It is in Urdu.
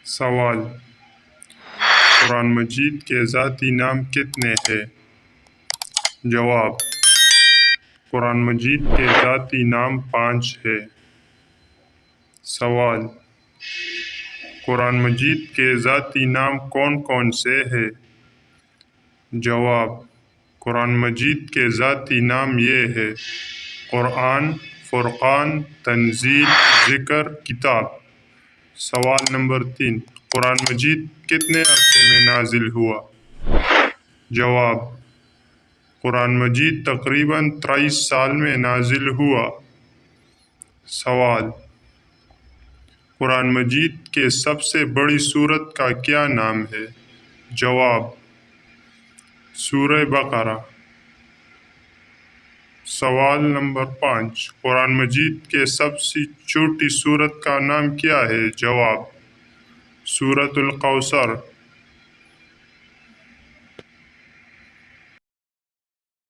سوال: قرآن مجید کے ذاتی نام کتنے ہیں؟ جواب: قرآن مجید کے ذاتی نام 5 ہیں۔ سوال: قرآن مجید کے ذاتی نام کون کون سے ہیں؟ جواب: قرآن مجید کے ذاتی نام یہ ہیں: قرآن، فرقان، تنزیل، ذکر، کتاب۔ سوال نمبر 3: قرآن مجید کتنے عرصے میں نازل ہوا؟ جواب: قرآن مجید تقریباً 23 سال میں نازل ہوا۔ سوال: قرآن مجید کے سب سے بڑی سورت کا کیا نام ہے؟ جواب: سورہ بقرہ۔ سوال نمبر 5: قرآن مجید کے سب سے چھوٹی سورت کا نام کیا ہے؟ جواب: سورۃ الکوثر۔